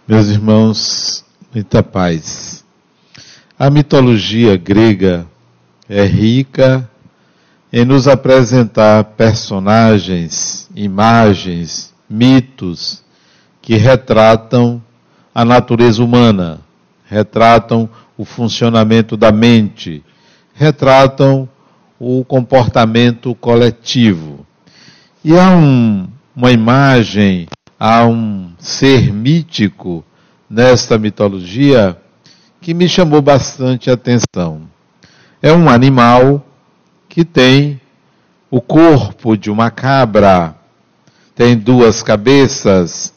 Meus irmãos, muita paz. A mitologia grega é rica em nos apresentar personagens, imagens, mitos que retratam a natureza humana, retratam o funcionamento da mente, retratam o comportamento coletivo. E há uma imagem, há um ser mítico nesta mitologia que me chamou bastante a atenção. É um animal que tem o corpo de uma cabra, tem duas cabeças,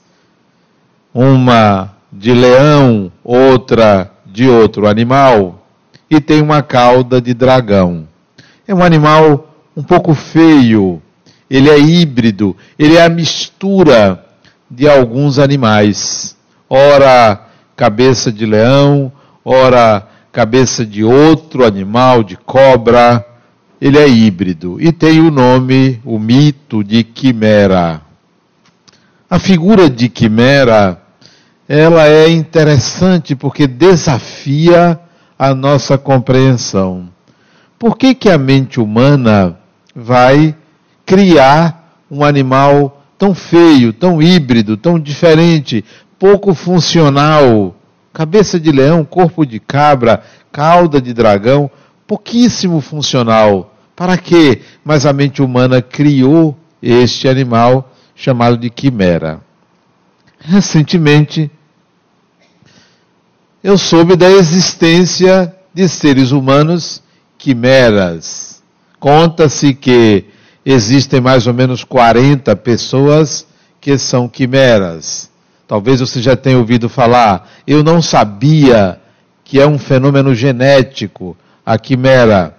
uma de leão, outra de outro animal, e tem uma cauda de dragão. É um animal um pouco feio, ele é híbrido, ele é a mistura de alguns animais, ora cabeça de leão, ora cabeça de outro animal, de cobra. Ele é híbrido e tem o nome, o mito de Quimera. A figura de Quimera, ela é interessante porque desafia a nossa compreensão. Por que a mente humana vai criar um animal tão feio, tão híbrido, tão diferente, pouco funcional, cabeça de leão, corpo de cabra, cauda de dragão, pouquíssimo funcional. Para quê? Mas a mente humana criou este animal chamado de Quimera. Recentemente, eu soube da existência de seres humanos quimeras. Conta-se que existem mais ou menos 40 pessoas que são quimeras. Talvez você já tenha ouvido falar. Eu não sabia que é um fenômeno genético, a quimera.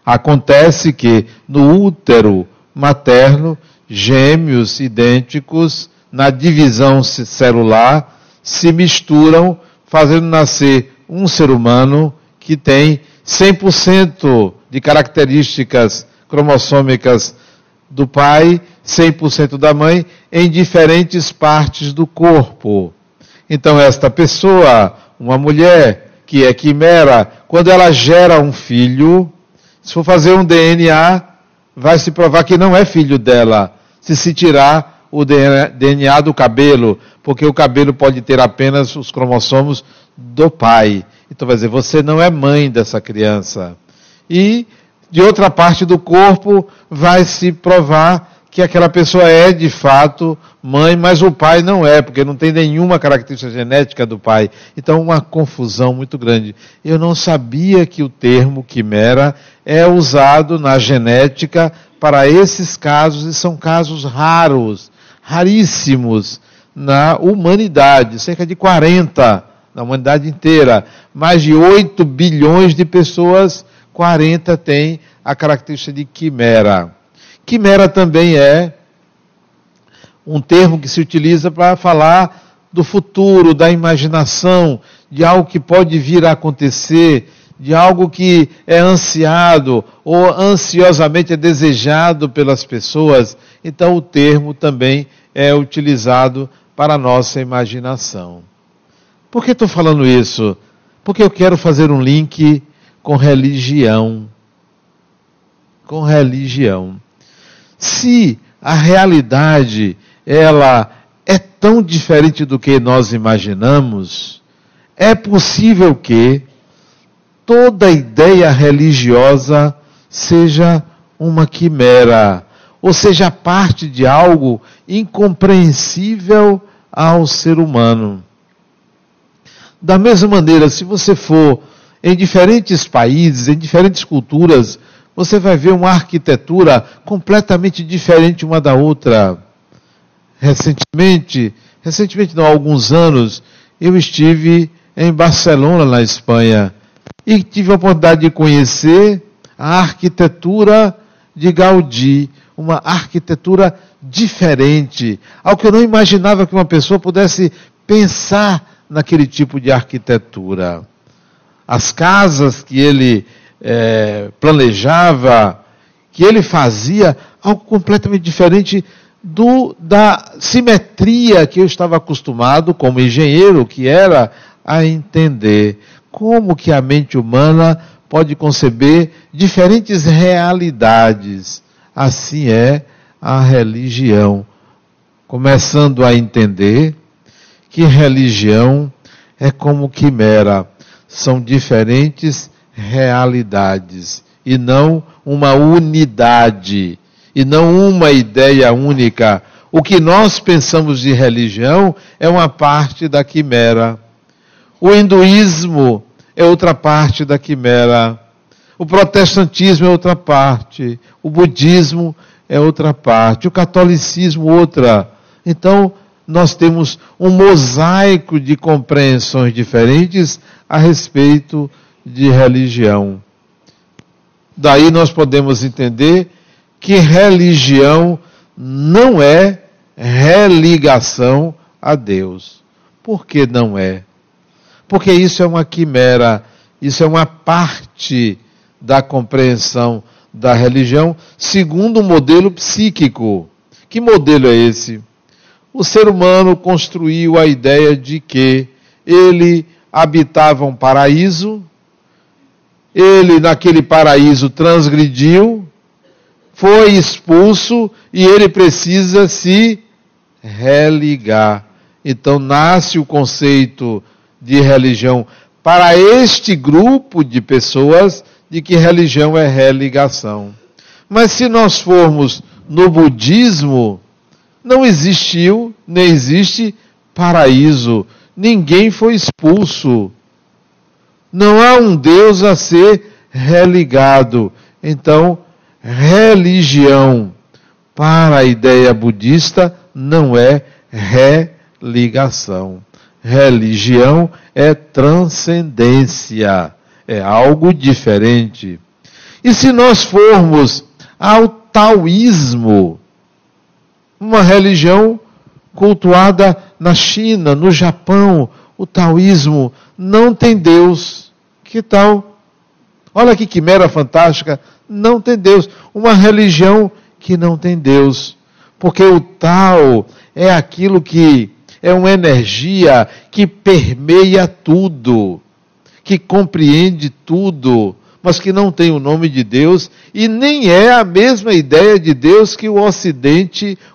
Acontece que no útero materno, gêmeos idênticos, na divisão celular, se misturam, fazendo nascer um ser humano que tem 100% de características cromossômicas do pai, 100% da mãe, em diferentes partes do corpo. Então esta pessoa, uma mulher que é quimera, quando ela gera um filho, se for fazer um DNA, vai se provar que não é filho dela, se tirar o DNA do cabelo, porque o cabelo pode ter apenas os cromossomos do pai. Então vai dizer, você não é mãe dessa criança. E de outra parte do corpo vai se provar que aquela pessoa é de fato mãe, mas o pai não é, porque não tem nenhuma característica genética do pai. Então uma confusão muito grande. Eu não sabia que o termo quimera é usado na genética para esses casos, e são casos raros, raríssimos na humanidade, cerca de 40 na humanidade inteira. Mais de 8 bilhões de pessoas, 40 têm a característica de quimera. Quimera também é um termo que se utiliza para falar do futuro, da imaginação, de algo que pode vir a acontecer, de algo que é ansiado ou ansiosamente é desejado pelas pessoas. Então o termo também é utilizado para a nossa imaginação. Por que estou falando isso? Porque eu quero fazer um link com religião. Com religião. Se a realidade ela é tão diferente do que nós imaginamos, é possível que toda ideia religiosa seja uma quimera, ou seja, parte de algo incompreensível ao ser humano. Da mesma maneira, se você for em diferentes países, em diferentes culturas, você vai ver uma arquitetura completamente diferente uma da outra. Recentemente não, há alguns anos, eu estive em Barcelona, na Espanha, e tive a oportunidade de conhecer a arquitetura de Gaudí, uma arquitetura diferente, algo que eu não imaginava que uma pessoa pudesse pensar naquele tipo de arquitetura. As casas que ele planejava, que ele fazia, algo completamente diferente da simetria que eu estava acostumado, como engenheiro que era, a entender. Como que a mente humana pode conceber diferentes realidades. Assim é a religião. Começando a entender que religião é como quimera. São diferentes realidades e não uma unidade, e não uma ideia única. O que nós pensamos de religião é uma parte da quimera. O hinduísmo é outra parte da quimera. O protestantismo é outra parte. O budismo é outra parte. O catolicismo, outra. Então, nós temos um mosaico de compreensões diferentes a respeito de religião. Daí nós podemos entender que religião não é religação a Deus. Por que não é? Porque isso é uma quimera, isso é uma parte da compreensão da religião segundo um modelo psíquico. Que modelo é esse? O ser humano construiu a ideia de que ele habitava um paraíso, ele naquele paraíso transgrediu, foi expulso e ele precisa se religar. Então nasce o conceito de religião para este grupo de pessoas de que religião é religação. Mas se nós formos no budismo, não existiu, nem existe paraíso. Ninguém foi expulso. Não há um Deus a ser religado. Então, religião para a ideia budista não é religação. Religião é transcendência, é algo diferente. E se nós formos ao taoísmo, uma religião cultuada na China, no Japão, o taoísmo não tem Deus. Que tal? Olha que quimera fantástica. Não tem Deus. Uma religião que não tem Deus. Porque o Tao é aquilo que é uma energia que permeia tudo, que compreende tudo, mas que não tem o nome de Deus e nem é a mesma ideia de Deus que o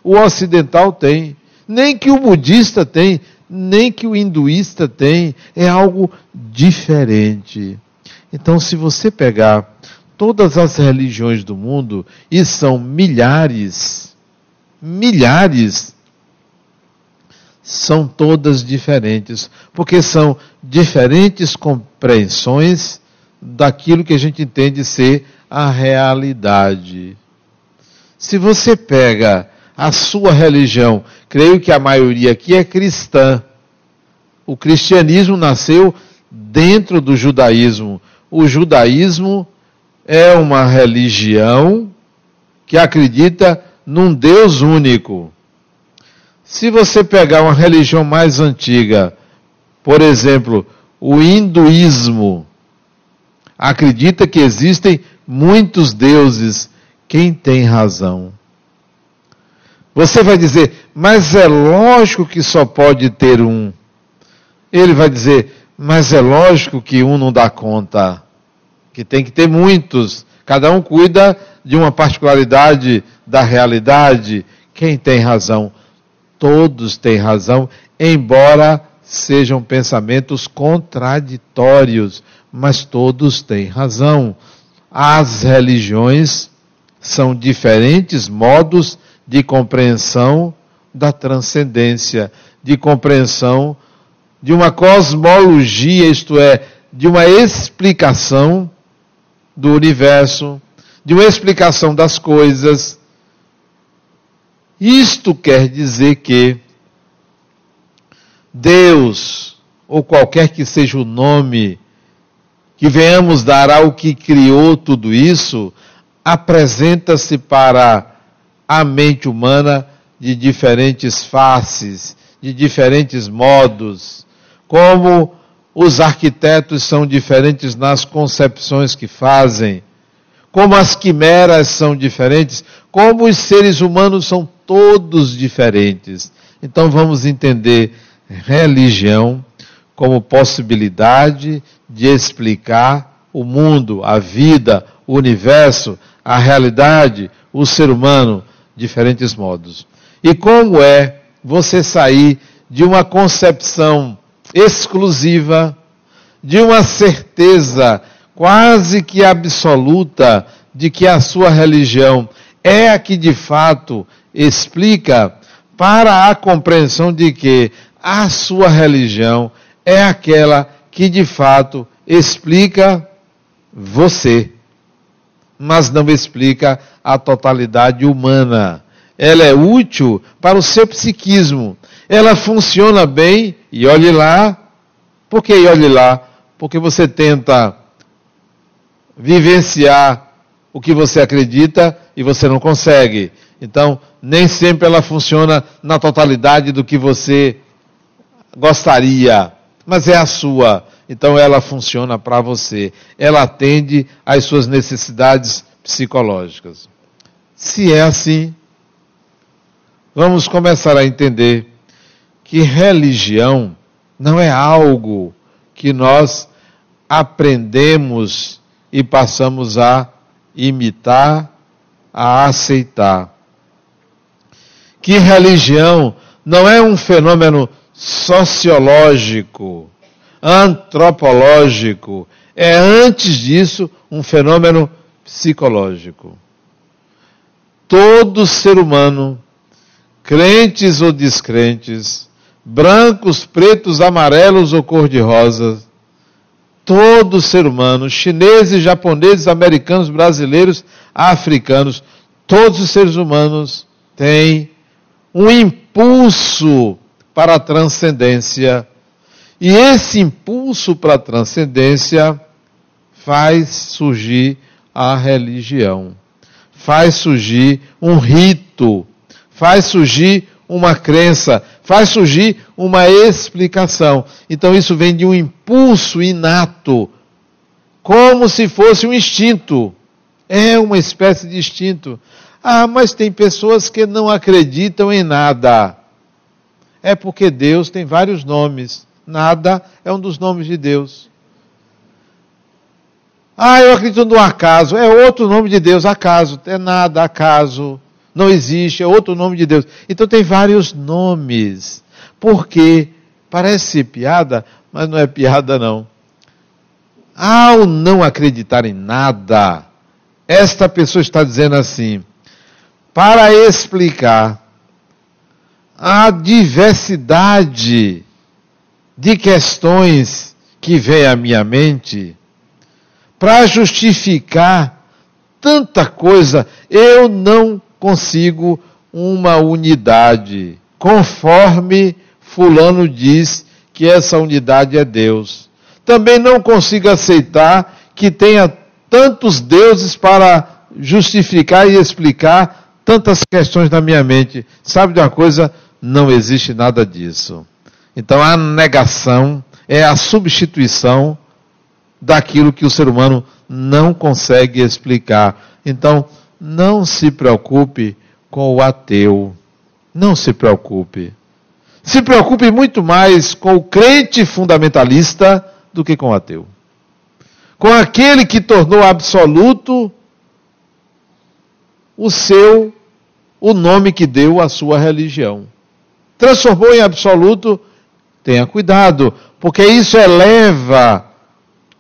ocidental tem, nem que o budista tem, nem que o hinduísta tem, é algo diferente. Então, se você pegar todas as religiões do mundo, e são milhares, são todas diferentes, porque são diferentes compreensões daquilo que a gente entende ser a realidade. Se você pega a sua religião, creio que a maioria aqui é cristã. O cristianismo nasceu dentro do judaísmo. O judaísmo é uma religião que acredita num Deus único. Se você pegar uma religião mais antiga, por exemplo, o hinduísmo, acredita que existem muitos deuses. Quem tem razão? Você vai dizer, mas é lógico que só pode ter um. Ele vai dizer, mas é lógico que um não dá conta, que tem que ter muitos. Cada um cuida de uma particularidade da realidade. Quem tem razão? Todos têm razão, embora sejam pensamentos contraditórios, mas todos têm razão. As religiões são diferentes modos de compreensão da transcendência, de compreensão de uma cosmologia, isto é, de uma explicação do universo, de uma explicação das coisas. Isto quer dizer que Deus, ou qualquer que seja o nome que venhamos dar ao que criou tudo isso, apresenta-se para a mente humana de diferentes faces, de diferentes modos, como os arquitetos são diferentes nas concepções que fazem, como as quimeras são diferentes, como os seres humanos são todos diferentes. Então vamos entender religião como possibilidade de explicar o mundo, a vida, o universo, a realidade, o ser humano, diferentes modos. E como é você sair de uma concepção exclusiva, de uma certeza quase que absoluta de que a sua religião é a que de fato explica, para a compreensão de que a sua religião é aquela que de fato explica você, mas não explica a totalidade humana. Ela é útil para o seu psiquismo. Ela funciona bem, e olhe lá. Por que olhe lá? Porque você tenta vivenciar o que você acredita e você não consegue. Então, nem sempre ela funciona na totalidade do que você gostaria, mas é a sua. Então, ela funciona para você. Ela atende às suas necessidades psicológicas. Se é assim, vamos começar a entender que religião não é algo que nós aprendemos e passamos a imitar, a aceitar. Que religião não é um fenômeno sociológico, antropológico, é antes disso um fenômeno psicológico. Todo ser humano, crentes ou descrentes, brancos, pretos, amarelos ou cor-de-rosa, todo ser humano, chineses, japoneses, americanos, brasileiros, africanos, todos os seres humanos têm um impulso para a transcendência. E esse impulso para a transcendência faz surgir a religião, faz surgir um rito, faz surgir uma crença, faz surgir uma explicação. Então isso vem de um impulso inato, como se fosse um instinto. É uma espécie de instinto. Ah, mas tem pessoas que não acreditam em nada. É porque Deus tem vários nomes. Nada é um dos nomes de Deus. Ah, eu acredito no acaso. É outro nome de Deus, acaso. É nada, acaso. Não existe, é outro nome de Deus. Então tem vários nomes. Porque parece piada, mas não é piada não. Ao não acreditar em nada, esta pessoa está dizendo assim: para explicar a diversidade de questões que vem à minha mente, para justificar tanta coisa, eu não consigo uma unidade, conforme fulano diz que essa unidade é Deus. Também não consigo aceitar que tenha tantos deuses para justificar e explicar tantas questões na minha mente. Sabe de uma coisa? Não existe nada disso. Então a negação é a substituição daquilo que o ser humano não consegue explicar. Então, não se preocupe com o ateu. Não se preocupe. Se preocupe muito mais com o crente fundamentalista do que com o ateu. Com aquele que tornou absoluto o nome que deu à sua religião. Transformou em absoluto, tenha cuidado, porque isso eleva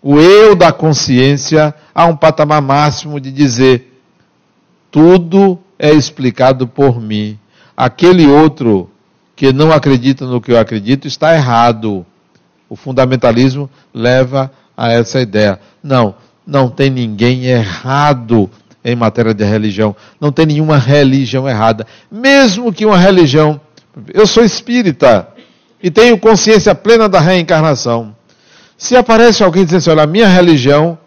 o eu da consciência a um patamar máximo de dizer: tudo é explicado por mim. Aquele outro que não acredita no que eu acredito está errado. O fundamentalismo leva a essa ideia. Não tem ninguém errado em matéria de religião. Não tem nenhuma religião errada. Mesmo que uma religião... Eu sou espírita e tenho consciência plena da reencarnação. Se aparece alguém dizendo assim: olha, minha religião,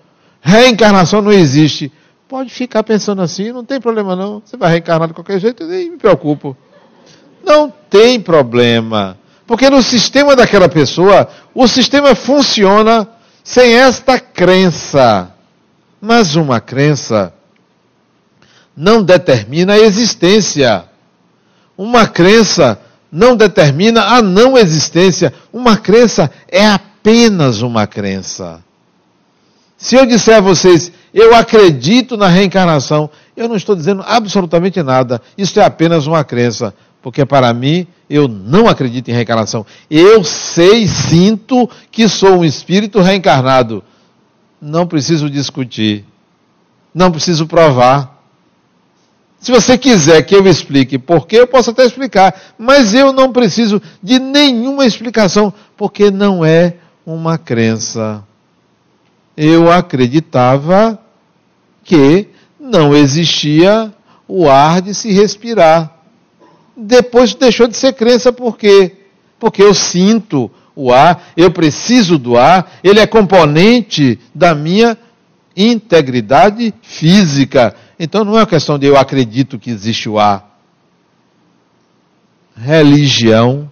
reencarnação não existe. Pode ficar pensando assim, não tem problema não. Você vai reencarnar de qualquer jeito, eu nem me preocupo. Não tem problema. Porque no sistema daquela pessoa, o sistema funciona sem esta crença. Mas uma crença não determina a existência. Uma crença não determina a não existência. Uma crença é apenas uma crença. Se eu disser a vocês, eu acredito na reencarnação, eu não estou dizendo absolutamente nada. Isso é apenas uma crença. Porque para mim, eu não acredito em reencarnação. Eu sei, sinto que sou um espírito reencarnado. Não preciso discutir. Não preciso provar. Se você quiser que eu explique por quê, eu posso até explicar. Mas eu não preciso de nenhuma explicação, porque não é uma crença. Eu acreditava que não existia o ar de se respirar. Depois deixou de ser crença, por quê? Porque eu sinto o ar, eu preciso do ar, ele é componente da minha integridade física. Então não é uma questão de eu acredito que existe o ar. Religião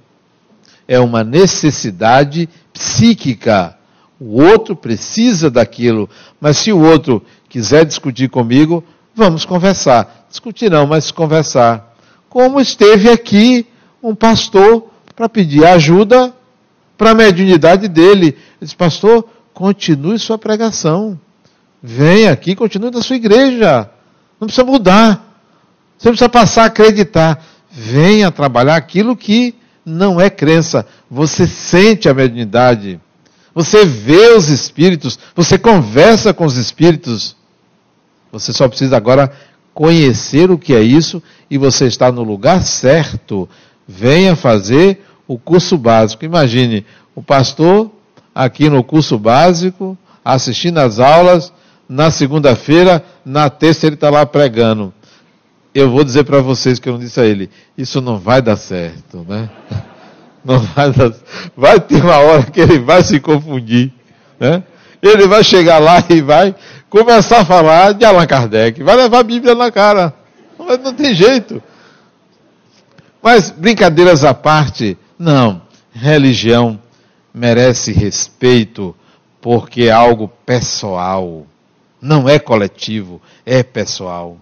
é uma necessidade psíquica. O outro precisa daquilo, mas se o outro quiser discutir comigo, vamos conversar. Discutir não, mas conversar. Como esteve aqui um pastor para pedir ajuda para a mediunidade dele. Ele disse, pastor, continue sua pregação. Venha aqui, continue na sua igreja. Não precisa mudar. Você precisa passar a acreditar. Venha trabalhar aquilo que não é crença. Você sente a mediunidade. Você vê os espíritos. Você conversa com os espíritos. Você só precisa agora conhecer o que é isso e você está no lugar certo. Venha fazer o curso básico. Imagine, o pastor aqui no curso básico, assistindo às aulas, na segunda-feira, na terça ele está lá pregando. Eu vou dizer para vocês que eu não disse a ele, isso não vai dar certo, né? Não vai dar, vai ter uma hora que ele vai se confundir, né? Ele vai chegar lá e vai começar a falar de Allan Kardec. Vai levar a Bíblia na cara. Não tem jeito. Mas, brincadeiras à parte, não. Religião merece respeito porque é algo pessoal. Não é coletivo, é pessoal.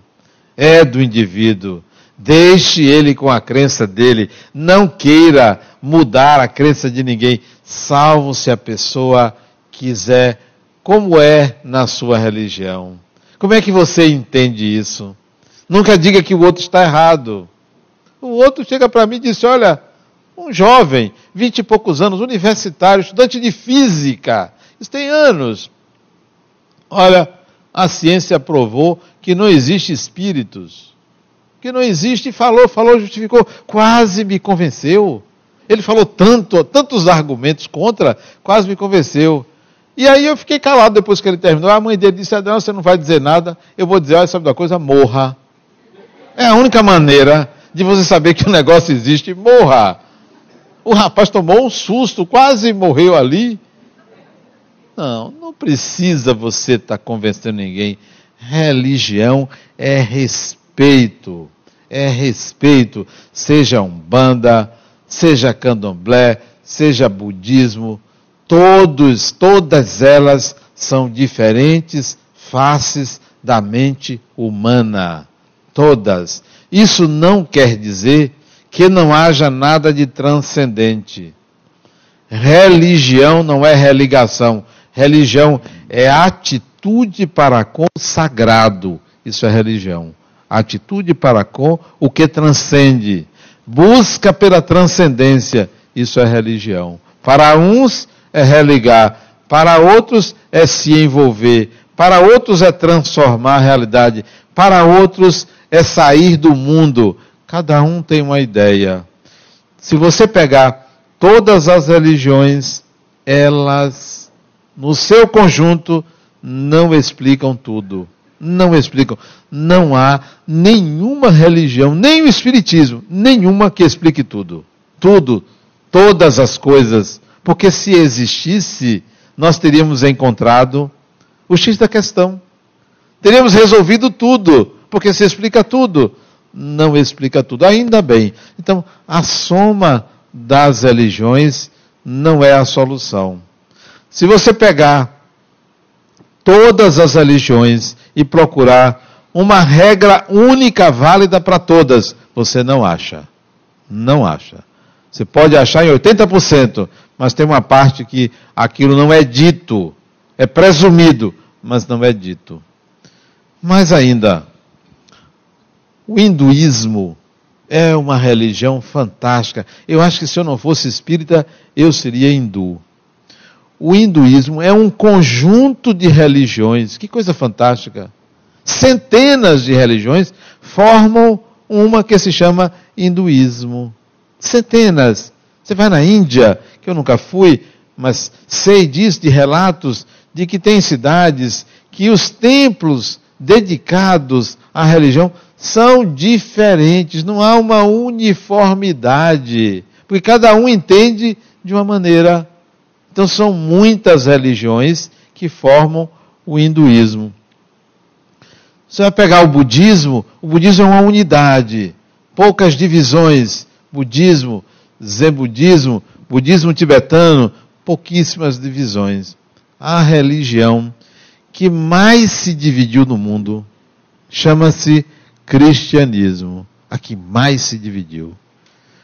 É do indivíduo. Deixe ele com a crença dele. Não queira mudar a crença de ninguém, salvo se a pessoa quiser, como é na sua religião. Como é que você entende isso? Nunca diga que o outro está errado. O outro chega para mim e diz, olha, um jovem, 20 e poucos anos, universitário, estudante de física, isso tem anos. Olha, a ciência provou que não existe espíritos. Que não existe, falou, justificou, quase me convenceu. Ele falou tantos argumentos contra, quase me convenceu. E aí eu fiquei calado depois que ele terminou. A mãe dele disse, Adriano, você não vai dizer nada. Eu vou dizer, olha, sabe da coisa? Morra. É a única maneira de você saber que o negócio existe. Morra. O rapaz tomou um susto, quase morreu ali. Não precisa você estar convencendo ninguém. Religião é respeito. É respeito. Seja Umbanda, seja Candomblé, seja budismo. Todas elas são diferentes faces da mente humana. Todas. Isso não quer dizer que não haja nada de transcendente. Religião não é religação. Religião é atitude para com o sagrado. Isso é religião. Atitude para com o que transcende. Busca pela transcendência. Isso é religião. Para uns é religar, para outros é se envolver, para outros é transformar a realidade, para outros é sair do mundo. Cada um tem uma ideia. Se você pegar todas as religiões, elas, no seu conjunto, não explicam tudo. Não explicam. Não há nenhuma religião, nem o espiritismo, nenhuma que explique tudo. Tudo, todas as coisas. Porque se existisse, nós teríamos encontrado o X da questão. Teríamos resolvido tudo, porque se explica tudo. Não explica tudo, ainda bem. Então, a soma das religiões não é a solução. Se você pegar todas as religiões e procurar uma regra única, válida para todas, você não acha. Não acha. Você pode achar em 80%, mas tem uma parte que aquilo não é dito, é presumido, mas não é dito. Mais ainda, o hinduísmo é uma religião fantástica. Eu acho que se eu não fosse espírita, eu seria hindu. O hinduísmo é um conjunto de religiões. Que coisa fantástica. Centenas de religiões formam uma que se chama hinduísmo. Centenas. Você vai na Índia, que eu nunca fui, mas sei disso, de relatos de que tem cidades que os templos dedicados à religião são diferentes, não há uma uniformidade, porque cada um entende de uma maneira. Então são muitas religiões que formam o hinduísmo. Você vai pegar o budismo é uma unidade, poucas divisões, budismo, zen budismo, budismo tibetano, pouquíssimas divisões. A religião que mais se dividiu no mundo chama-se cristianismo. A que mais se dividiu.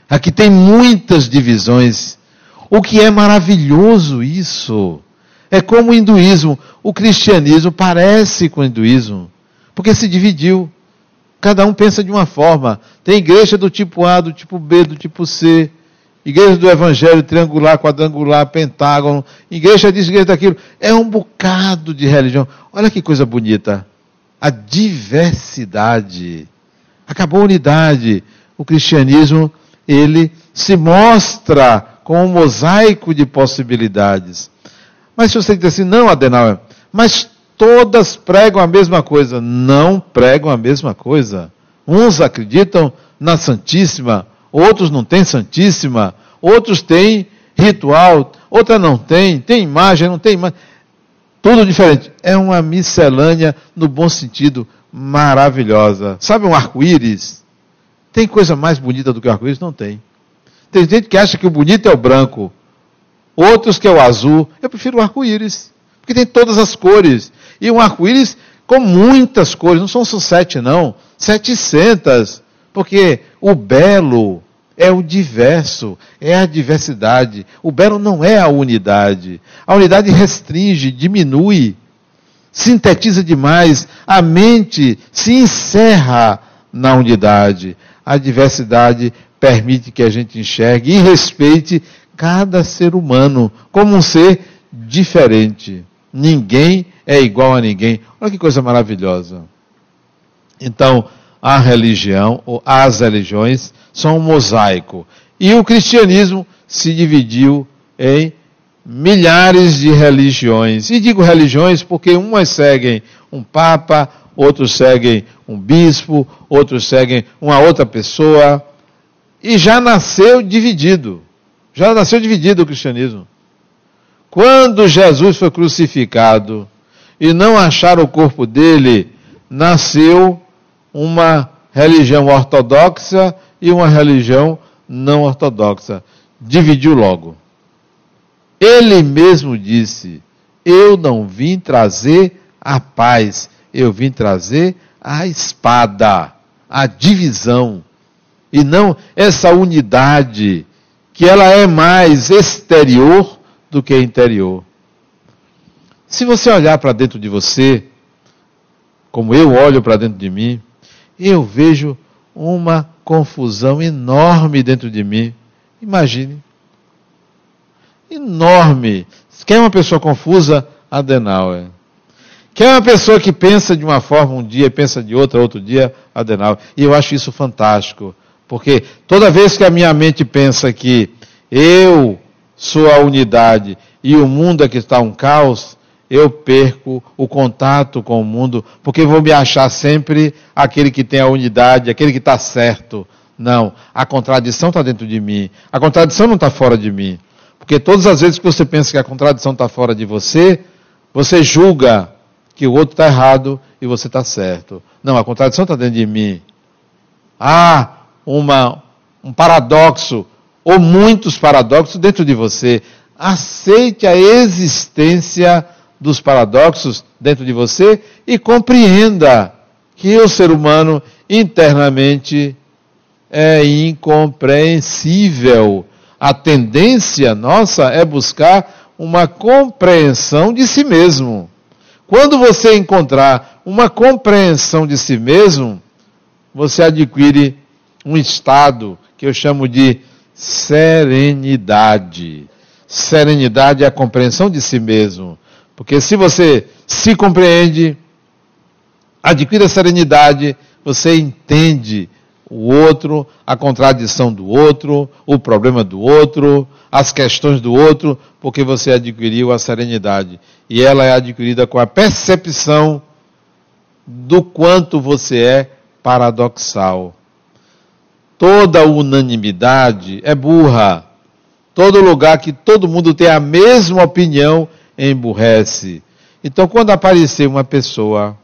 A que tem muitas divisões. O que é maravilhoso isso. É como o hinduísmo. O cristianismo parece com o hinduísmo. Porque se dividiu. Cada um pensa de uma forma. Tem igreja do tipo A, do tipo B, do tipo C. Igreja do evangelho, triangular, quadrangular, pentágono. Igreja disso, igreja daquilo. É um bocado de religião. Olha que coisa bonita. A diversidade. Acabou a unidade. O cristianismo, ele se mostra com um mosaico de possibilidades. Mas se você diz assim, não, Adenauer, mas todas pregam a mesma coisa. Não pregam a mesma coisa. Uns acreditam na Santíssima, outros não têm Santíssima, outros têm ritual, outra não tem imagem, não tem imagem. Tudo diferente. É uma miscelânea, no bom sentido, maravilhosa. Sabe um arco-íris? Tem coisa mais bonita do que o arco-íris? Não tem. Tem gente que acha que o bonito é o branco. Outros que é o azul. Eu prefiro o arco-íris. Porque tem todas as cores. E um arco-íris com muitas cores. Não são só 7, não. 700. Porque o belo é o diverso, é a diversidade. O belo não é a unidade. A unidade restringe, diminui, sintetiza demais. A mente se encerra na unidade. A diversidade permite que a gente enxergue e respeite cada ser humano como um ser diferente. Ninguém é igual a ninguém. Olha que coisa maravilhosa. Então, a religião, ou as religiões, são um mosaico. E o cristianismo se dividiu em milhares de religiões. E digo religiões porque umas seguem um papa, outros seguem um bispo, outros seguem uma outra pessoa. E já nasceu dividido. Já nasceu dividido o cristianismo. Quando Jesus foi crucificado e não acharam o corpo dele, nasceu uma religião ortodoxa e uma religião não ortodoxa. Dividiu logo. Ele mesmo disse, eu não vim trazer a paz, eu vim trazer a espada, a divisão, e não essa unidade, que ela é mais exterior do que interior. Se você olhar para dentro de você, como eu olho para dentro de mim, eu vejo uma confusão enorme dentro de mim. Imagine. Enorme. Quem é uma pessoa confusa? Adenauer. Quem é uma pessoa que pensa de uma forma um dia e pensa de outra outro dia? Adenauer. E eu acho isso fantástico. Porque toda vez que a minha mente pensa que eu sou a unidade e o mundo é que está um caos, eu perco o contato com o mundo, porque vou me achar sempre aquele que tem a unidade, aquele que está certo. Não, a contradição está dentro de mim. A contradição não está fora de mim. Porque todas as vezes que você pensa que a contradição está fora de você, você julga que o outro está errado e você está certo. Não, a contradição está dentro de mim. Há um paradoxo, ou muitos paradoxos dentro de você. Aceite a existência dos paradoxos dentro de você e compreenda que o ser humano internamente é incompreensível. A tendência nossa é buscar uma compreensão de si mesmo. Quando você encontrar uma compreensão de si mesmo, você adquire um estado que eu chamo de serenidade. Serenidade é a compreensão de si mesmo. Porque se você se compreende, adquire a serenidade, você entende o outro, a contradição do outro, o problema do outro, as questões do outro, porque você adquiriu a serenidade. E ela é adquirida com a percepção do quanto você é paradoxal. Toda unanimidade é burra. Todo lugar que todo mundo tem a mesma opinião emburrece. Então, quando aparecer uma pessoa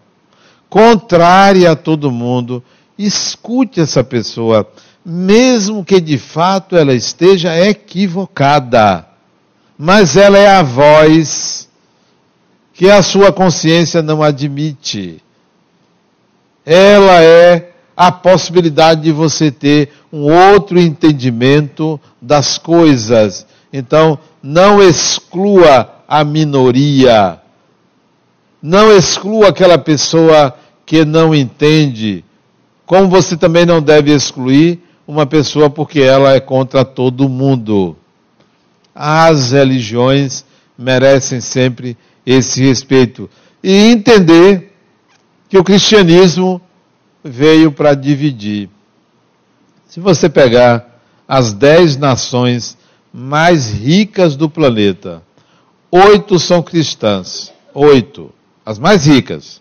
contrária a todo mundo, escute essa pessoa, mesmo que de fato ela esteja equivocada. Mas ela é a voz que a sua consciência não admite. Ela é a possibilidade de você ter um outro entendimento das coisas. Então, não exclua a minoria. Não exclua aquela pessoa que não entende. Como você também não deve excluir uma pessoa porque ela é contra todo mundo. As religiões merecem sempre esse respeito. E entender que o cristianismo veio para dividir. Se você pegar as 10 nações mais ricas do planeta, 8 são cristãs. 8. As mais ricas.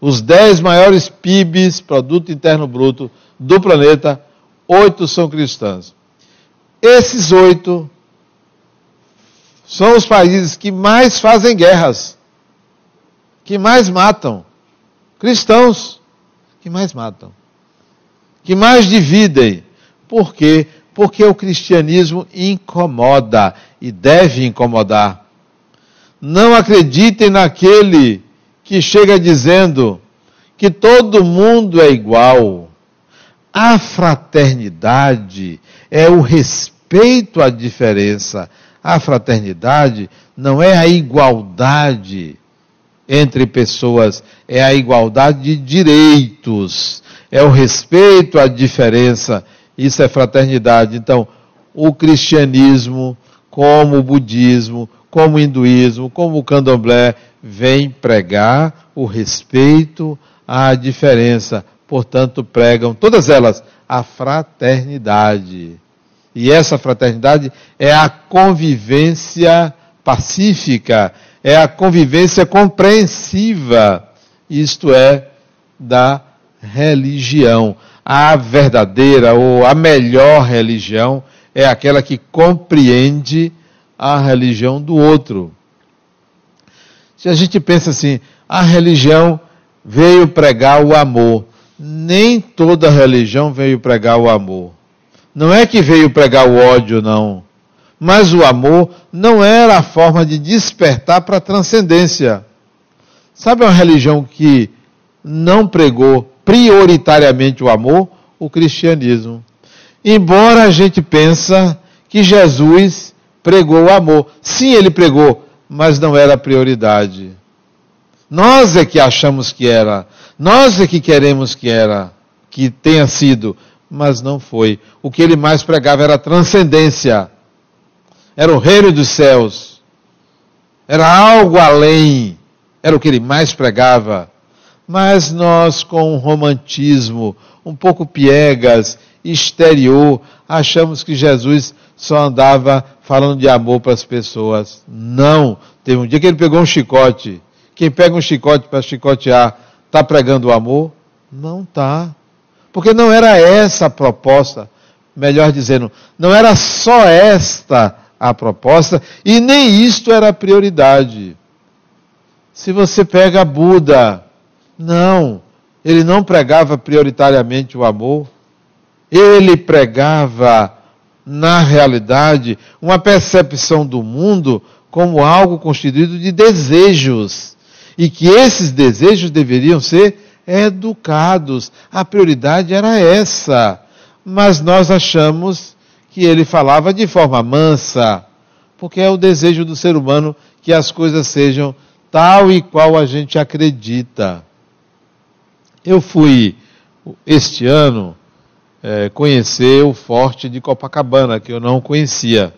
Os 10 maiores PIBs, Produto Interno Bruto, do planeta, 8 são cristãs. Esses 8 são os países que mais fazem guerras, que mais matam. Cristãos que mais matam, que mais dividem. Por quê? Porque o cristianismo incomoda e deve incomodar. Não acreditem naquele que chega dizendo que todo mundo é igual. A fraternidade é o respeito à diferença. A fraternidade não é a igualdade entre pessoas, é a igualdade de direitos, é o respeito à diferença, isso é fraternidade. Então, o cristianismo, como o budismo, como o hinduísmo, como o candomblé, vem pregar o respeito à diferença, portanto pregam, todas elas, a fraternidade. E essa fraternidade é a convivência pacífica, é a convivência compreensiva, isto é, da religião. A verdadeira ou a melhor religião é aquela que compreende a religião do outro. Se a gente pensa assim, a religião veio pregar o amor. Nem toda religião veio pregar o amor. Não é que veio pregar o ódio, não. Mas o amor não era a forma de despertar para a transcendência. Sabe uma religião que não pregou prioritariamente o amor? O cristianismo. Embora a gente pense que Jesus pregou o amor. Sim, ele pregou, mas não era a prioridade. Nós é que achamos que era. Nós é que queremos que era, que tenha sido, mas não foi. O que ele mais pregava era a transcendência. Era o reino dos céus. Era algo além. Era o que ele mais pregava. Mas nós, com um romantismo um pouco piegas, exterior, achamos que Jesus só andava falando de amor para as pessoas. Não. Teve um dia que ele pegou um chicote. Quem pega um chicote para chicotear, está pregando o amor? Não está. Porque não era essa a proposta. Melhor dizendo, não era só esta a proposta, e nem isto era a prioridade. Se você pega Buda, não, ele não pregava prioritariamente o amor, ele pregava, na realidade, uma percepção do mundo como algo constituído de desejos, e que esses desejos deveriam ser educados. A prioridade era essa. mas nós achamos que ele falava de forma mansa, porque é o desejo do ser humano que as coisas sejam tal e qual a gente acredita. Eu fui, este ano, conhecer o Forte de Copacabana, que eu não conhecia.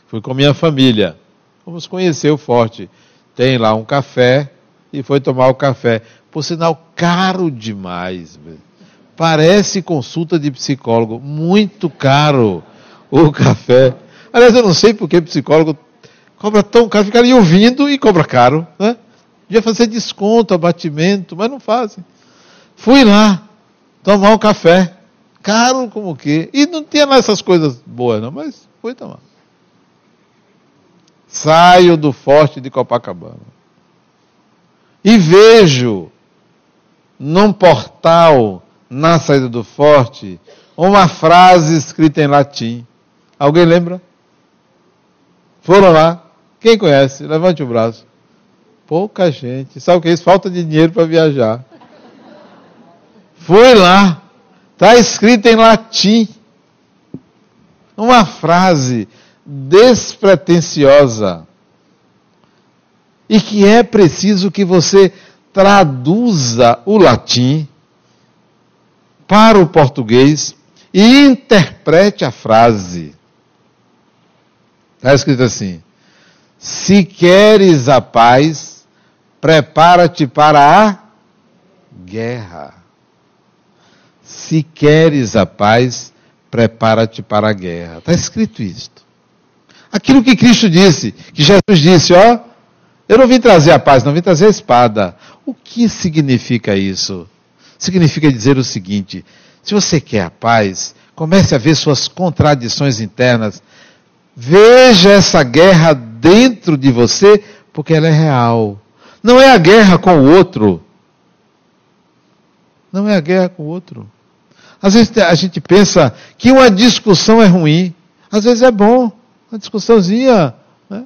Fui com minha família. Vamos conhecer o Forte. Tem lá um café e foi tomar o café. Por sinal, caro demais. Parece consulta de psicólogo. Muito caro o café. Aliás, eu não sei por que psicólogo cobra tão caro. Fica ali ouvindo e cobra caro, né? Devia fazer desconto, abatimento, mas não fazem. Fui lá tomar um café. Caro como o quê? E não tinha lá essas coisas boas, não, mas fui tomar. Saio do Forte de Copacabana e vejo num portal na saída do Forte uma frase escrita em latim. Alguém lembra? Foram lá. Quem conhece? Levante o braço. Pouca gente. Sabe o que é isso? Falta de dinheiro para viajar. Fui lá. Está escrito em latim. Uma frase despretensiosa. E que é preciso que você traduza o latim para o português e interprete a frase. Está escrito assim: se queres a paz, prepara-te para a guerra. Se queres a paz, prepara-te para a guerra. Está escrito isto. Aquilo que Cristo disse, que Jesus disse, ó, eu não vim trazer a paz, não vim trazer a espada. O que significa isso? Significa dizer o seguinte: se você quer a paz, comece a ver suas contradições internas. Veja essa guerra dentro de você, porque ela é real. Não é a guerra com o outro. Não é a guerra com o outro. Às vezes a gente pensa que uma discussão é ruim. Às vezes é bom. Uma discussãozinha. Né?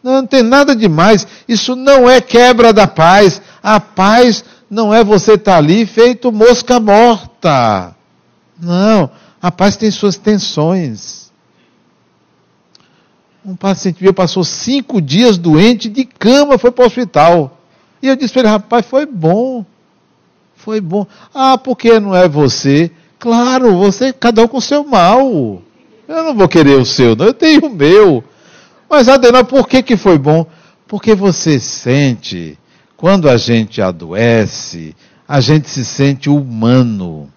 Não tem nada demais. Isso não é quebra da paz. A paz não é você estar ali feito mosca morta. Não. A paz tem suas tensões. Um paciente meu passou 5 dias doente de cama, foi para o hospital. E eu disse para ele: rapaz, foi bom. Foi bom. Ah, porque não é você? Claro, você, cada um com o seu mal. Eu não vou querer o seu, não, eu tenho o meu. Mas, Adenal, por que foi bom? Porque você sente, quando a gente adoece, a gente se sente humano.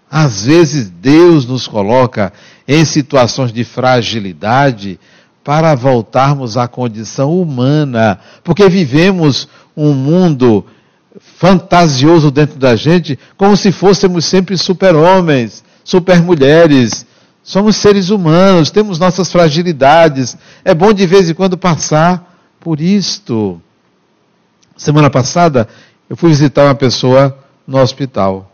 Às vezes Deus nos coloca em situações de fragilidade para voltarmos à condição humana, porque vivemos um mundo fantasioso dentro da gente, como se fôssemos sempre super-homens, super-mulheres. Somos seres humanos, temos nossas fragilidades. É bom de vez em quando passar por isto. Semana passada, eu fui visitar uma pessoa no hospital.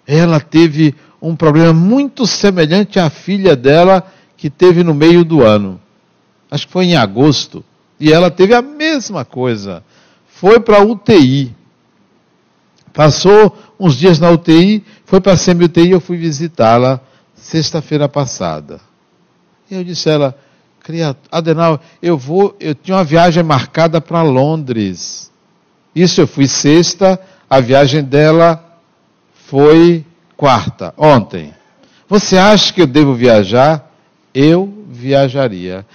Ela teve um problema muito semelhante à filha dela, que teve no meio do ano. Acho que foi em agosto. E ela teve a mesma coisa. Foi para a UTI. Passou uns dias na UTI, foi para a semi-UTI, eu fui visitá-la sexta-feira passada. E eu disse a ela: Adenal, eu tinha uma viagem marcada para Londres. Isso eu fui sexta, a viagem dela foi quarta, ontem. Você acha que eu devo viajar? Eu viajaria.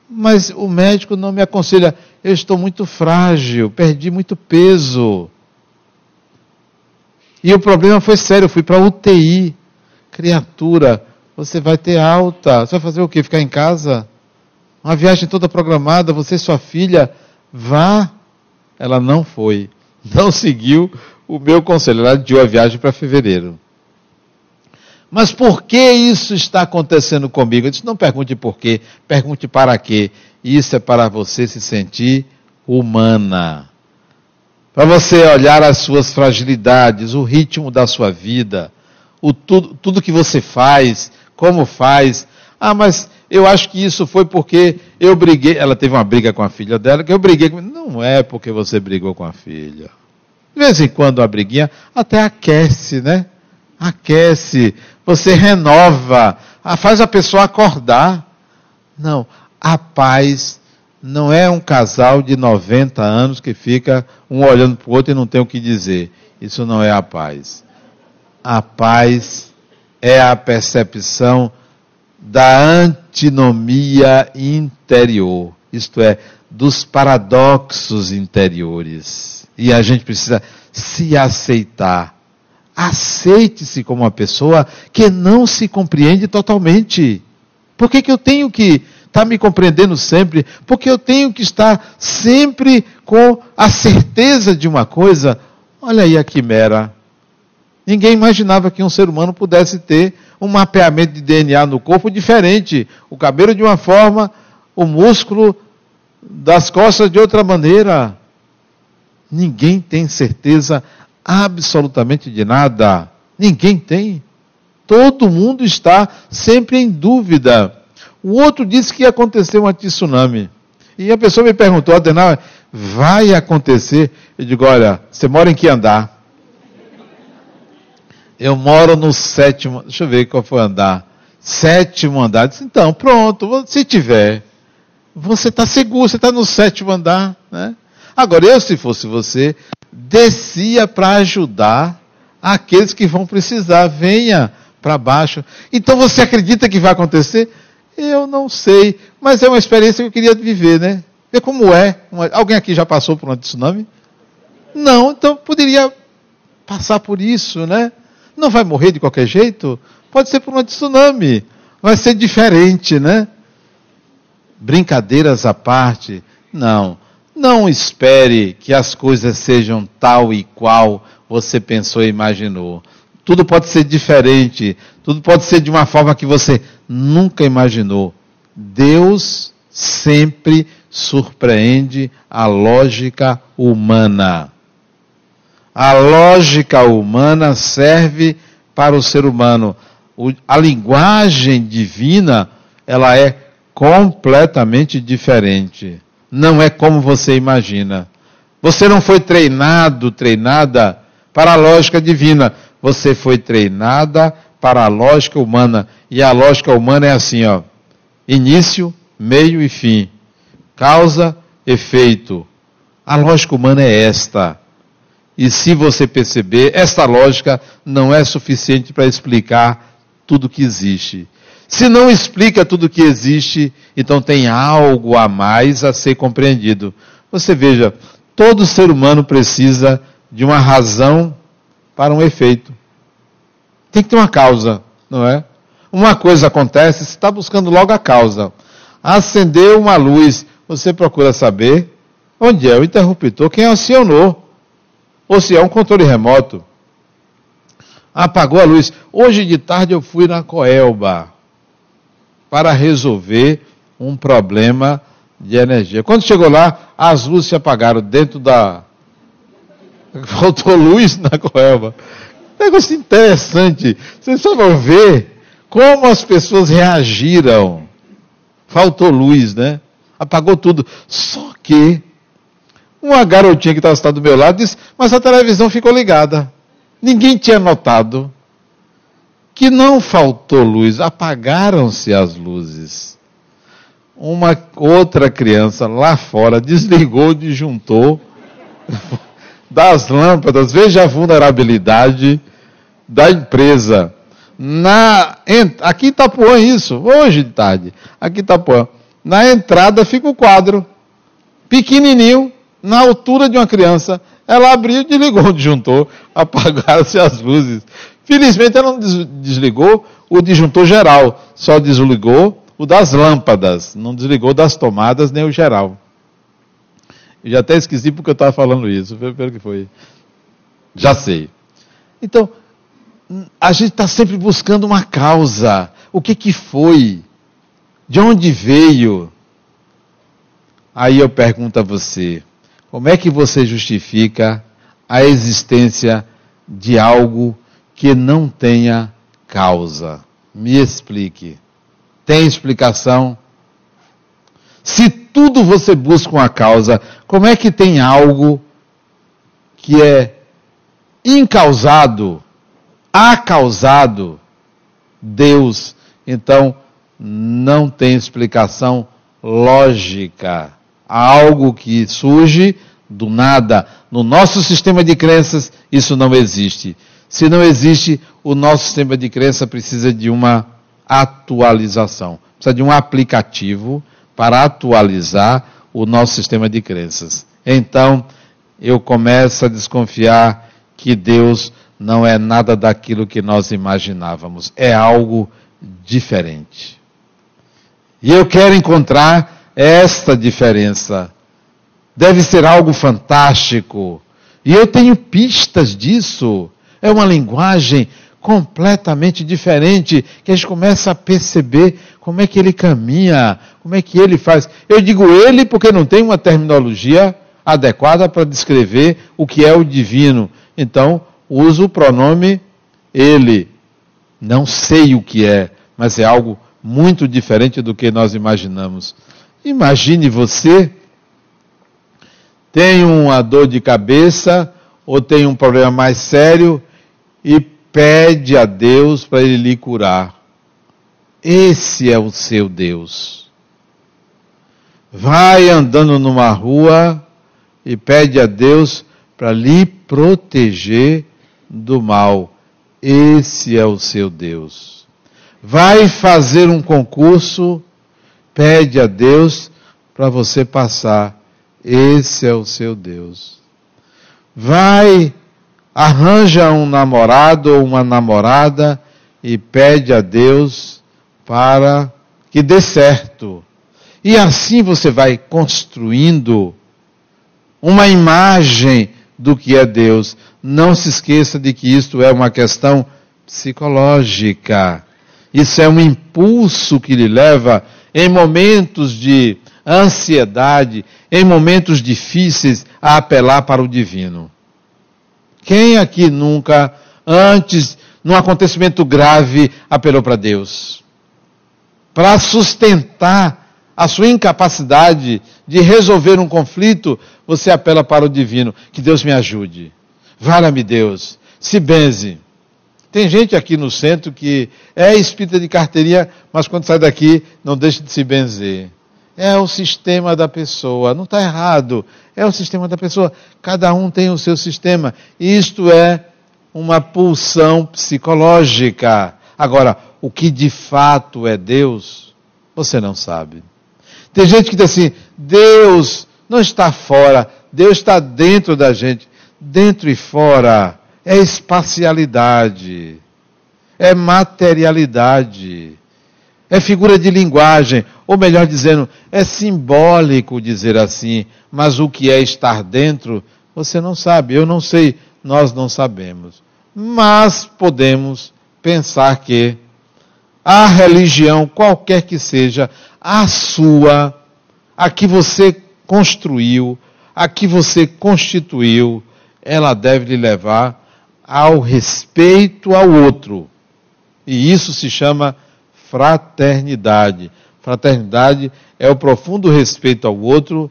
Mas o médico não me aconselha. Eu estou muito frágil, perdi muito peso. E o problema foi sério, eu fui para a UTI. Criatura, você vai ter alta. Você vai fazer o quê? Ficar em casa? Uma viagem toda programada, você e sua filha, vá. Ela não foi. Não seguiu o meu conselho. Ela adiou a viagem para fevereiro. Mas por que isso está acontecendo comigo? Eu disse: não pergunte por quê, pergunte para quê. Isso é para você se sentir humana. Para você olhar as suas fragilidades, o ritmo da sua vida, tudo que você faz, como faz. Ah, mas eu acho que isso foi porque eu briguei. Ela teve uma briga com a filha dela, que eu briguei com... Não é porque você brigou com a filha. De vez em quando a briguinha até aquece, né? aquece, você renova, faz a pessoa acordar. Não, a paz não é um casal de 90 anos que fica um olhando para o outro e não tem o que dizer. Isso não é a paz. A paz é a percepção da antinomia interior, isto é, dos paradoxos interiores. E a gente precisa se aceitar. Aceite-se como uma pessoa que não se compreende totalmente. Por que eu tenho que estar me compreendendo sempre? Porque eu tenho que estar sempre com a certeza de uma coisa. Olha aí a quimera. Ninguém imaginava que um ser humano pudesse ter um mapeamento de DNA no corpo diferente. O cabelo de uma forma, o músculo das costas de outra maneira. Ninguém tem certeza absolutamente de nada. Ninguém tem. Todo mundo está sempre em dúvida. O outro disse que ia acontecer um tsunami. E a pessoa me perguntou, Adenauer, vai acontecer? Eu digo, olha, você mora em que andar? Eu moro no 7º, deixa eu ver qual foi o andar. 7º andar. Eu disse, então, pronto, se tiver, você está seguro, você está no 7º andar, né? Agora, eu, se fosse você, descia para ajudar aqueles que vão precisar. Venha para baixo. Então, você acredita que vai acontecer? Eu não sei, mas é uma experiência que eu queria viver, né? Ver como é. Alguém aqui já passou por um tsunami? Não, então poderia passar por isso, né? Não vai morrer de qualquer jeito? Pode ser por um tsunami. Vai ser diferente, né? Brincadeiras à parte, não. Não espere que as coisas sejam tal e qual você pensou e imaginou. Tudo pode ser diferente. Tudo pode ser de uma forma que você nunca imaginou. Deus sempre surpreende a lógica humana. A lógica humana serve para o ser humano. A linguagem divina, ela é completamente diferente. Não é como você imagina. Você não foi treinada para a lógica divina. Você foi treinada para a lógica humana. E a lógica humana é assim, ó. Início, meio e fim. Causa, efeito. A lógica humana é esta. E se você perceber, esta lógica não é suficiente para explicar tudo que existe. Se não explica tudo que existe, então tem algo a mais a ser compreendido. Você veja, todo ser humano precisa de uma razão para um efeito. Tem que ter uma causa, não é? Uma coisa acontece, você está buscando logo a causa. Acendeu uma luz, você procura saber onde é o interruptor, quem acionou. Ou se é um controle remoto. Apagou a luz. Hoje de tarde eu fui na Coelba para resolver um problema de energia. Quando chegou lá, as luzes se apagaram dentro da... Faltou luz na Coelba. Negócio interessante. Vocês só vão ver como as pessoas reagiram. Faltou luz, né? Apagou tudo. Só que uma garotinha que estava sentada do meu lado disse, mas a televisão ficou ligada. Ninguém tinha notado que não faltou luz, apagaram-se as luzes. Uma outra criança lá fora desligou o disjuntor das lâmpadas. Veja a vulnerabilidade da empresa. Aqui em Itapuã isso, hoje de tarde, aqui em Itapuã. Na entrada fica o quadro, pequenininho, na altura de uma criança. Ela abriu e desligou o disjuntor, apagaram-se as luzes. Felizmente ela não desligou o disjuntor geral, só desligou o das lâmpadas, não desligou das tomadas nem o geral. Eu já até esqueci porque eu estava falando isso, pelo que foi. Já sei. Então, a gente está sempre buscando uma causa. O que foi? De onde veio? Aí eu pergunto a você, como é que você justifica a existência de algo que não tenha causa? Me explique. Tem explicação? Se tudo você busca uma causa, como é que tem algo que é incausado? há causado Deus, então não tem explicação lógica. Há algo que surge do nada. No nosso sistema de crenças, isso não existe. Se não existe, o nosso sistema de crença precisa de uma atualização. Precisa de um aplicativo para atualizar o nosso sistema de crenças. Então, eu começo a desconfiar que Deus não é nada daquilo que nós imaginávamos. É algo diferente. E eu quero encontrar esta diferença. Deve ser algo fantástico. E eu tenho pistas disso. É uma linguagem completamente diferente, que a gente começa a perceber como é que ele caminha, como é que ele faz. Eu digo ele porque não tem uma terminologia adequada para descrever o que é o divino. Então, uso o pronome ele. Não sei o que é, mas é algo muito diferente do que nós imaginamos. Imagine você tem uma dor de cabeça ou tem um problema mais sério e pede a Deus para Ele lhe curar. Esse é o seu Deus. Vai andando numa rua e pede a Deus para lhe proteger do mal. Esse é o seu Deus. Vai fazer um concurso, pede a Deus para você passar. Esse é o seu Deus. Vai, arranja um namorado ou uma namorada e pede a Deus para que dê certo. E assim você vai construindo uma imagem do que é Deus. Não se esqueça de que isto é uma questão psicológica. Isso é um impulso que lhe leva em momentos de ansiedade, em momentos difíceis, a apelar para o divino. Quem aqui nunca, antes, num acontecimento grave, apelou para Deus? Para sustentar a sua incapacidade de resolver um conflito, você apela para o divino. Que Deus me ajude. Valha-me Deus. Se benze. Tem gente aqui no centro que é espírita de carteirinha, mas quando sai daqui não deixa de se benzer. É o sistema da pessoa. Não está errado. É o sistema da pessoa. Cada um tem o seu sistema. Isto é uma pulsão psicológica. Agora, o que de fato é Deus, você não sabe. Tem gente que diz assim, Deus não está fora, Deus está dentro da gente. Dentro e fora é espacialidade, é materialidade, é figura de linguagem, ou melhor dizendo, é simbólico dizer assim, mas o que é estar dentro, você não sabe, eu não sei, nós não sabemos. Mas podemos pensar que a religião, qualquer que seja, a sua, a que você construiu, a que você constituiu, ela deve lhe levar ao respeito ao outro. E isso se chama fraternidade. Fraternidade é o profundo respeito ao outro,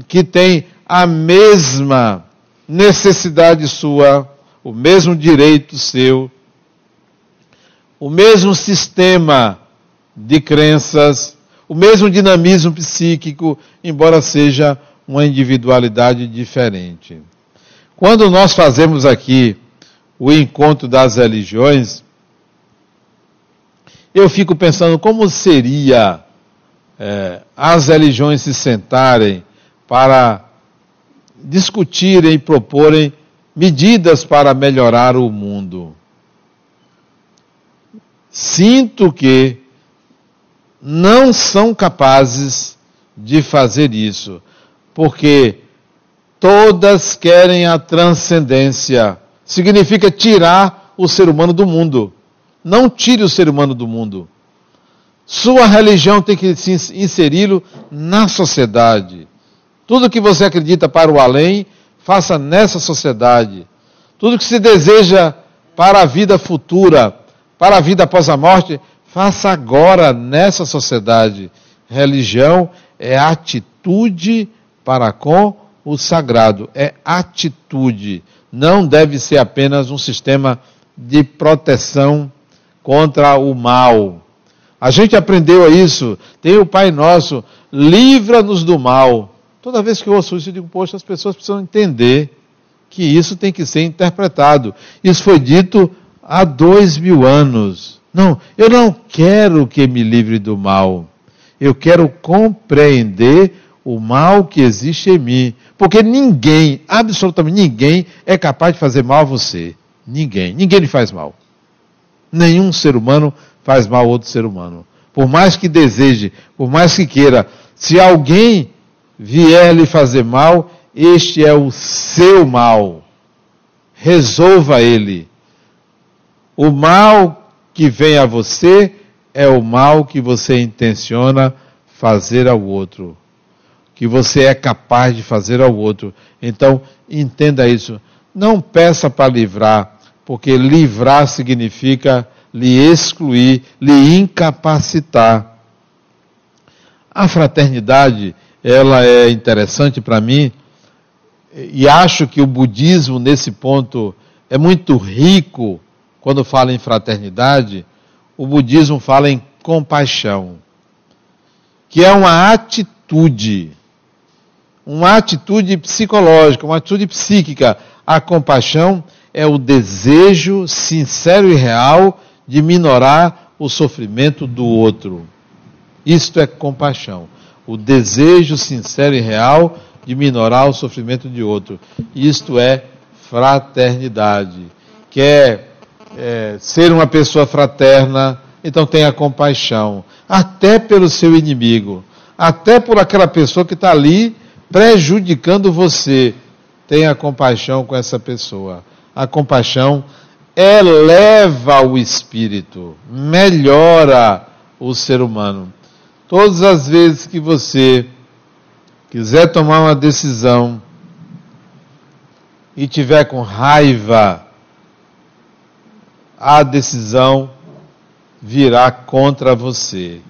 que tem a mesma necessidade sua, o mesmo direito seu, o mesmo sistema de crenças, o mesmo dinamismo psíquico, embora seja uma individualidade diferente. Quando nós fazemos aqui o encontro das religiões, eu fico pensando como seria as religiões se sentarem para discutirem e proporem medidas para melhorar o mundo. Sinto que não são capazes de fazer isso, porque todas querem a transcendência. Significa tirar o ser humano do mundo. Não tire o ser humano do mundo. Sua religião tem que inseri-lo na sociedade. Tudo que você acredita para o além, faça nessa sociedade. Tudo que se deseja para a vida futura, para a vida após a morte, faça agora nessa sociedade. Religião é atitude para com o sagrado. É atitude. Não deve ser apenas um sistema de proteção contra o mal. A gente aprendeu isso. Tem o Pai Nosso, livra-nos do mal. Toda vez que eu ouço isso, eu digo, poxa, as pessoas precisam entender que isso tem que ser interpretado. Isso foi dito há 2000 anos. Não, eu não quero que me livre do mal. Eu quero compreender o mal que existe em mim. Porque ninguém, absolutamente ninguém, é capaz de fazer mal a você. Ninguém lhe faz mal. Nenhum ser humano faz mal a outro ser humano. Por mais que deseje, por mais que queira, se alguém vier lhe fazer mal, este é o seu mal. Resolva ele. O mal que vem a você é o mal que você intenciona fazer ao outro. Que você é capaz de fazer ao outro. Então, entenda isso. Não peça para livrar, porque livrar significa lhe excluir, lhe incapacitar. A fraternidade, ela é interessante para mim, e acho que o budismo, nesse ponto, é muito rico quando fala em fraternidade. O budismo fala em compaixão, que é uma atitude psicológica, uma atitude psíquica. A compaixão é o desejo sincero e real de minorar o sofrimento do outro. Isto é compaixão. O desejo sincero e real de minorar o sofrimento de outro. Isto é fraternidade. Quer ser uma pessoa fraterna, então tenha compaixão. Até pelo seu inimigo. Até por aquela pessoa que está ali prejudicando você. Tenha compaixão com essa pessoa. A compaixão eleva o espírito, melhora o ser humano. Todas as vezes que você quiser tomar uma decisão e tiver com raiva, a decisão virá contra você.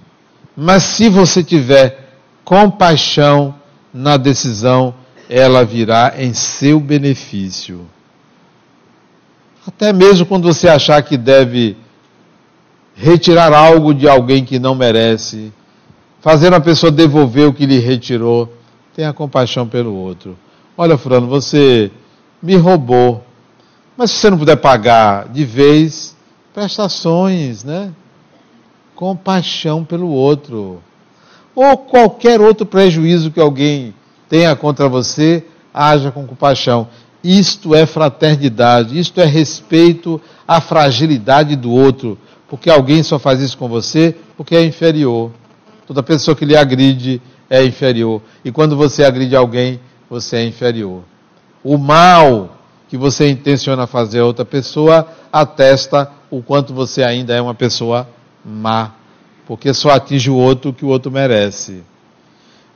Mas se você tiver compaixão na decisão, ela virá em seu benefício. Até mesmo quando você achar que deve retirar algo de alguém que não merece, fazer uma pessoa devolver o que lhe retirou, tenha compaixão pelo outro. Olha, fulano, você me roubou, mas se você não puder pagar de vez, prestações, né? Compaixão pelo outro. Ou qualquer outro prejuízo que alguém tenha contra você, haja com compaixão. Isto é fraternidade, isto é respeito à fragilidade do outro, porque alguém só faz isso com você porque é inferior. Toda pessoa que lhe agride é inferior. E quando você agride alguém, você é inferior. O mal que você intenciona fazer a outra pessoa atesta o quanto você ainda é uma pessoa má, porque só atinge o outro que o outro merece.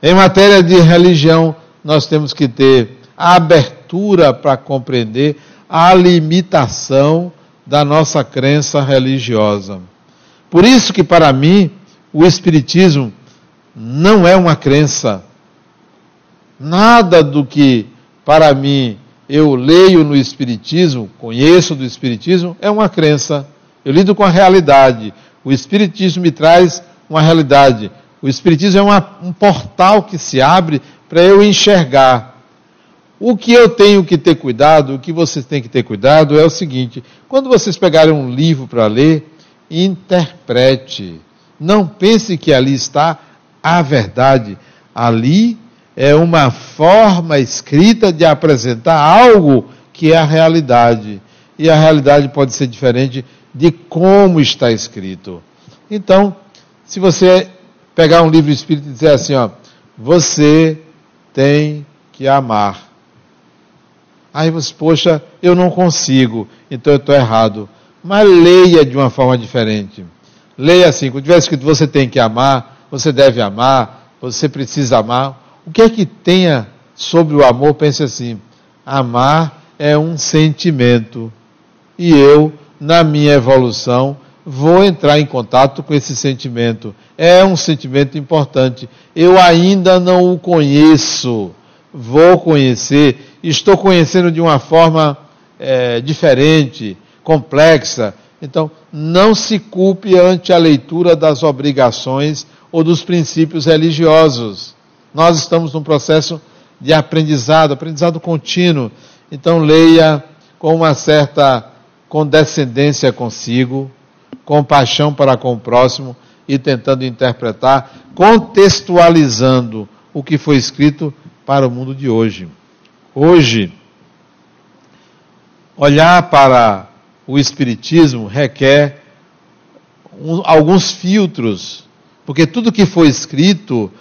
Em matéria de religião, nós temos que ter a abertura para compreender a limitação da nossa crença religiosa. Por isso que, para mim, o Espiritismo não é uma crença. Nada do que, para mim, eu leio no Espiritismo, conheço do Espiritismo, é uma crença. Eu lido com a realidade. O Espiritismo me traz uma realidade. O Espiritismo é um portal que se abre para eu enxergar. O que eu tenho que ter cuidado, o que vocês têm que ter cuidado é o seguinte: quando vocês pegarem um livro para ler, interprete. Não pense que ali está a verdade. Ali é uma forma escrita de apresentar algo que é a realidade. E a realidade pode ser diferente de como está escrito. Então, se você pegar um livro espírita e dizer assim, ó, você tem que amar. Aí você, poxa, eu não consigo, então eu estou errado. Mas leia de uma forma diferente. Leia assim, quando tiver escrito você tem que amar, você deve amar, você precisa amar. O que é que tenha sobre o amor? Pense assim, amar é um sentimento. E eu, na minha evolução, vou entrar em contato com esse sentimento. É um sentimento importante. Eu ainda não o conheço. Vou conhecer. Estou conhecendo de uma forma diferente, complexa. Então, não se culpe ante a leitura das obrigações ou dos princípios religiosos. Nós estamos num processo de aprendizado contínuo. Então, leia com uma certa condescendência consigo, compaixão para com o próximo e tentando interpretar, contextualizando o que foi escrito para o mundo de hoje. Hoje, olhar para o Espiritismo requer alguns filtros, porque tudo que foi escrito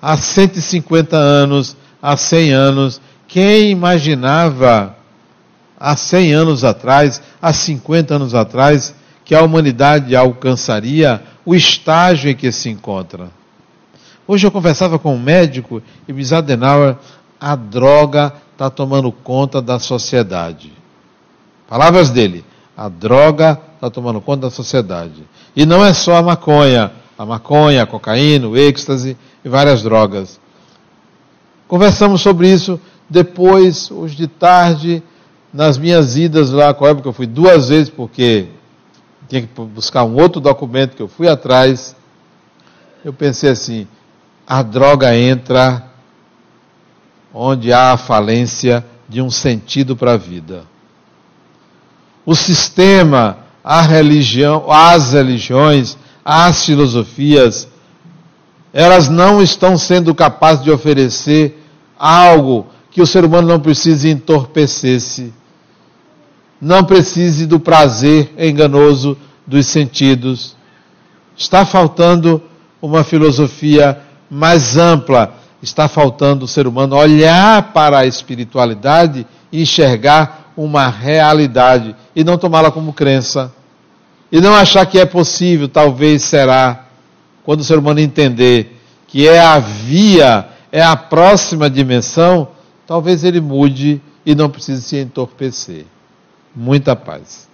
há 150 anos, há 100 anos. Quem imaginava há 100 anos atrás, há 50 anos atrás, que a humanidade alcançaria o estágio em que se encontra? Hoje eu conversava com um médico e me disse: Adenauer, a droga está tomando conta da sociedade. Palavras dele: a droga está tomando conta da sociedade. E não é só a maconha, a cocaína, o êxtase e várias drogas. Conversamos sobre isso depois, hoje de tarde, nas minhas idas lá, com a época eu fui 2 vezes, porque tinha que buscar um outro documento que eu fui atrás. Eu pensei assim: a droga entra onde há a falência de um sentido para a vida. O sistema, a religião, as religiões, as filosofias, elas não estão sendo capazes de oferecer algo que o ser humano não precise entorpecer-se, não precise do prazer enganoso dos sentidos. Está faltando uma filosofia mais ampla, está faltando o ser humano olhar para a espiritualidade e enxergar uma realidade e não tomá-la como crença. E não achar que é possível, talvez será, quando o ser humano entender que é a via, é a próxima dimensão, talvez ele mude e não precise se entorpecer. Muita paz.